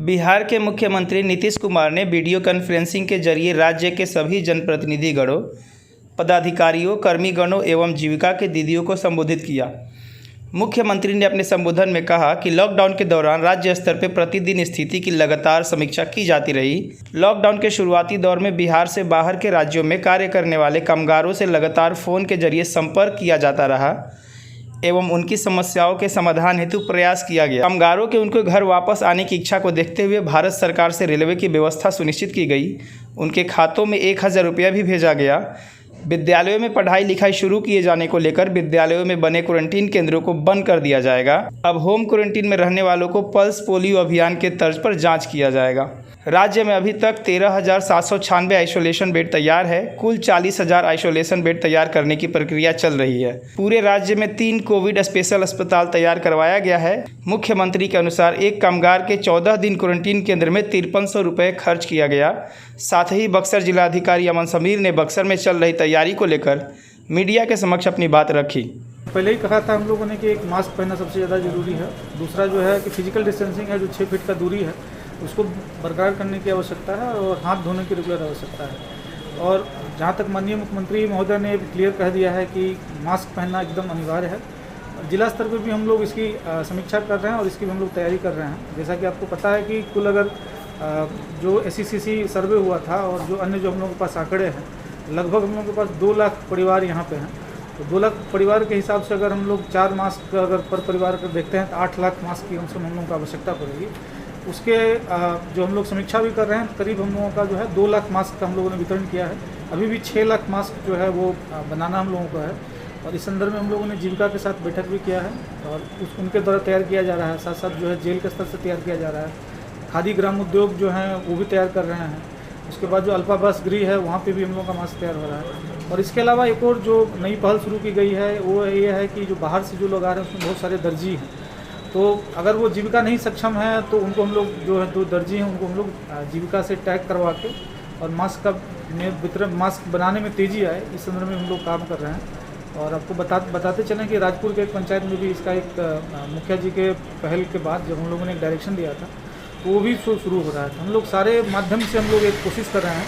बिहार के मुख्यमंत्री नीतीश कुमार ने वीडियो कॉन्फ्रेंसिंग के जरिए राज्य के सभी जनप्रतिनिधिगणों, पदाधिकारियों, कर्मीगणों एवं जीविका के दीदियों को संबोधित किया। मुख्यमंत्री ने अपने संबोधन में कहा कि लॉकडाउन के दौरान राज्य स्तर पर प्रतिदिन स्थिति की लगातार समीक्षा की जाती रही। लॉकडाउन के शुरुआती दौर में बिहार से बाहर के राज्यों में कार्य करने वाले कामगारों से लगातार फ़ोन के जरिए संपर्क किया जाता रहा एवं उनकी समस्याओं के समाधान हेतु प्रयास किया गया। कामगारों के उनके घर वापस आने की इच्छा को देखते हुए भारत सरकार से रेलवे की व्यवस्था सुनिश्चित की गई। उनके खातों में 1000 रुपया भी भेजा गया। विद्यालयों में पढ़ाई लिखाई शुरू किए जाने को लेकर विद्यालयों में बने क्वारंटीन केंद्रों को बंद कर दिया जाएगा। अब होम क्वारंटीन में रहने वालों को पल्स पोलियो अभियान के तर्ज पर जाँच किया जाएगा। राज्य में अभी तक 13,796 आइसोलेशन बेड तैयार है। कुल 40,000 आइसोलेशन बेड तैयार करने की प्रक्रिया चल रही है। पूरे राज्य में 3 कोविड स्पेशल अस्पताल तैयार करवाया गया है। मुख्यमंत्री के अनुसार एक कामगार के 14 दिन क्वारंटीन केंद्र में 5300 रुपये खर्च किया गया। साथ ही बक्सर जिलाधिकारी अमन समीर ने बक्सर में चल रही तैयारी को लेकर मीडिया के समक्ष अपनी बात रखी। पहले ही कहा था हम लोगों ने कि एक मास्क पहनना सबसे ज़्यादा जरूरी है। दूसरा जो है कि फिजिकल डिस्टेंसिंग है, जो 6 फीट का दूरी है उसको बरकरार करने की आवश्यकता है और हाथ धोने की रेगुलर आवश्यकता है। और जहाँ तक माननीय मुख्यमंत्री महोदय ने क्लियर कह दिया है कि मास्क पहनना एकदम अनिवार्य है। जिला स्तर पर भी हम लोग इसकी समीक्षा कर रहे हैं और इसकी भी हम लोग तैयारी कर रहे हैं। जैसा कि आपको पता है कि कुल अगर जो SECC सर्वे हुआ था और जो अन्य जो हम लोगों के पास आंकड़े हैं, लगभग हम लोगों के पास 2 लाख परिवार यहाँ पे हैं। तो 2 लाख परिवार के हिसाब से अगर हम लोग 4 मास्क अगर पर परिवार कर देखते हैं तो 8 लाख मास्क की हम लोगों को आवश्यकता पड़ेगी। उसके जो हम लोग समीक्षा भी कर रहे हैं, करीब हम लोगों का जो है 2 लाख मास्क का हम लोगों ने वितरण किया है। अभी भी 6 लाख मास्क जो है वो बनाना हम लोगों का है। और इस संदर्भ में हम लोगों ने जीविका के साथ बैठक भी किया है और उनके द्वारा तैयार किया जा रहा है। साथ साथ जो है जेल के स्तर से तैयार किया जा रहा है। खादी ग्राम उद्योग जो हैं वो भी तैयार कर रहे हैं। उसके बाद जो अल्पावास गृह है वहाँ पे भी हम लोगों का मास्क तैयार हो रहा है। और इसके अलावा एक और जो नई पहल शुरू की गई है वो ये है कि जो बाहर से जो लोग आ रहे हैं उसमें बहुत सारे दर्जी हैं। तो अगर वो जीविका नहीं सक्षम है तो उनको हम लोग जो है 2 दर्जी हैं उनको हम लोग जीविका से टैग करवा के और मास्क का वितरण, मास्क बनाने में तेज़ी आए, इस संदर्भ में हम लोग काम कर रहे हैं। और आपको बताते चलें कि राजपुर के एक पंचायत में भी इसका एक मुखिया जी के पहल के बाद जब हम लोगों ने एक डायरेक्शन दिया था तो वो भी शुरू हो रहा है। तो हम लोग सारे माध्यम से हम लोग एक कोशिश कर रहे हैं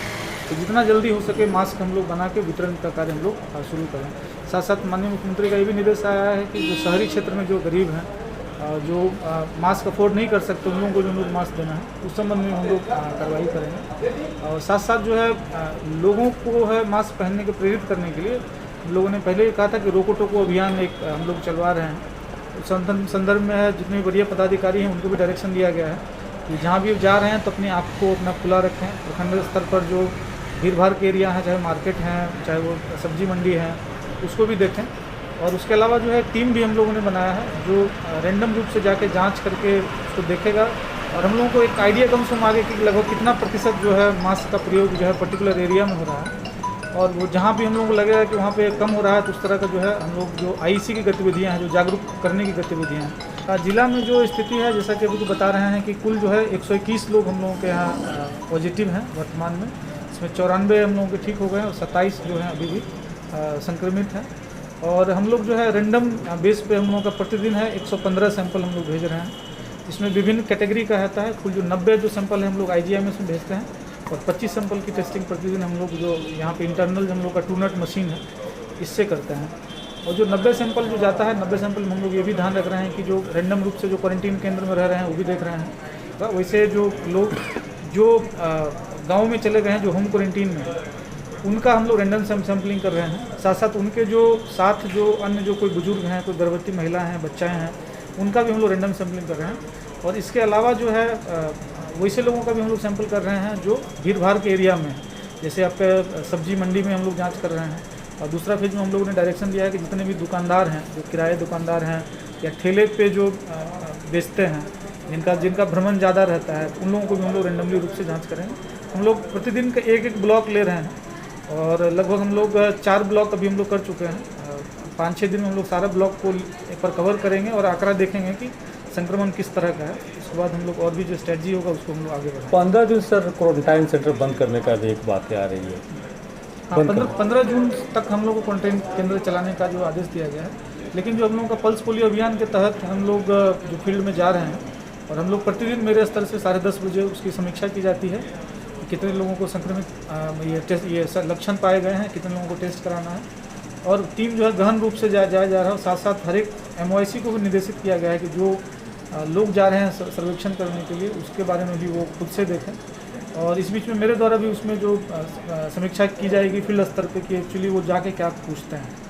तो जितना जल्दी हो सके मास्क हम लोग बना के वितरण का कार्य हम लोग शुरू करें। साथ साथ माननीय मुख्यमंत्री का ये भी निर्देश आया है कि जो शहरी क्षेत्र में जो गरीब हैं, जो मास्क अफोर्ड नहीं कर सकते, उन लोगों को जो हम लोग मास्क देना है उस संबंध में हम लोग कार्रवाई करेंगे। और साथ साथ जो है लोगों को है मास्क पहनने के प्रेरित करने के लिए हम लोगों ने पहले कहा था कि रोको टोको अभियान एक हम लोग चलवा रहे हैं। उस संदर्भ में है जितने वरीय पदाधिकारी हैं उनको भी डायरेक्शन दिया गया है कि जहाँ भी जा रहे हैं तो अपने आप को अपना खुला रखें। प्रखंड स्तर पर जो भीड़ भाड़ के एरिया हैं, चाहे मार्केट हैं, चाहे वो सब्जी मंडी है, उसको भी देखें। और उसके अलावा जो है टीम भी हम लोगों ने बनाया है जो रैंडम रूप से जाके जांच करके उसको देखेगा और हम लोगों को एक आइडिया कम से कम आगे कि लगभग कितना प्रतिशत जो है मास्क का प्रयोग जो है पर्टिकुलर एरिया में हो रहा है। और वो जहाँ भी हम लोगों को लगेगा कि वहाँ पे कम हो रहा है तो उस तरह का जो है हम लोग जो IEC की गतिविधियाँ हैं, जो जागरूक करने की गतिविधियाँ हैं। जिला में जो स्थिति है जैसा कि अभी बता रहे हैं कि कुल जो है 121 लोग हम लोगों के यहाँ पॉजिटिव हैं वर्तमान में। इसमें 94 हम लोगों के ठीक हो गए और 27 जो हैं अभी भी संक्रमित हैं। और हम लोग जो है रैंडम बेस पे हम लोगों का प्रतिदिन है 115 सैंपल हम लोग भेज रहे हैं। इसमें विभिन्न कैटेगरी का रहता है। कुल जो 90 जो सैंपल है हम लोग IGIMS में भेजते हैं और 25 सैंपल की टेस्टिंग प्रतिदिन हम लोग जो यहाँ पे इंटरनल हम लोग का 2NAT मशीन है इससे करते हैं। और जो 90 सैंपल जो जाता है 90 सैंपल में हम लोग ये भी ध्यान रख रहे हैं कि जो रैंडम रूप से जो क्वारंटीन केंद्र में रह रहे हैं वो भी देख रहे हैं। तो वैसे जो लोग जो गाँव में चले गए हैं जो होम क्वारंटीन में उनका हम लोग रैंडम सैम्पलिंग कर रहे हैं। साथ साथ उनके जो साथ जो अन्य जो कोई बुजुर्ग हैं, कोई गर्भवती महिला हैं, बच्चाएँ हैं, उनका भी हम लोग रैंडम सैम्पलिंग कर रहे हैं। और इसके अलावा जो है वैसे लोगों का भी हम लोग सैंपल कर रहे हैं जो भीड़ भाड़ के एरिया में, जैसे आपके सब्जी मंडी में हम लोग जांच कर रहे हैं। और दूसरा फेज में हम लोगों ने डायरेक्शन दिया है कि जितने भी दुकानदार हैं, जो किराए दुकानदार हैं या ठेले पे जो बेचते हैं, जिनका भ्रमण ज़्यादा रहता है, उन लोगों को भी हम लोग रैंडमली रूप से जाँच करेंगे। हम लोग प्रतिदिन का एक ब्लॉक ले रहे हैं और लगभग हम लोग 4 ब्लॉक अभी हम लोग कर चुके हैं। 5-6 दिन में हम लोग सारा ब्लॉक को एक बार कवर करेंगे और आंकड़ा देखेंगे कि संक्रमण किस तरह का है। उसके बाद हम लोग और भी जो स्ट्रेटजी होगा उसको हम लोग आगे बढ़ाएंगे। 15 दिन सर क्वारंटाइन सेंटर बंद करने का भी एक बात आ रही है। हाँ, 15 जून तक हम लोग को क्वारंटाइन केंद्र चलाने का जो आदेश दिया गया है। लेकिन जो हम लोगों का पल्स पोलियो अभियान के तहत हम लोग जो फील्ड में जा रहे हैं और हम लोग प्रतिदिन मेरे स्तर से 10:30 बजे उसकी समीक्षा की जाती है कि कितने लोगों को संक्रमित ये लक्षण पाए गए हैं, कितने लोगों को टेस्ट कराना है। और टीम जो है गहन रूप से जाया जा रहा है। साथ साथ हर एक MOIC को भी निर्देशित किया गया है कि जो लोग जा रहे हैं सर्वेक्षण करने के लिए, उसके बारे में भी वो खुद से देखें। और इस बीच में मेरे द्वारा भी उसमें जो समीक्षा की जाएगी फील्ड स्तर पे कि एक्चुअली वो जाके क्या पूछते हैं।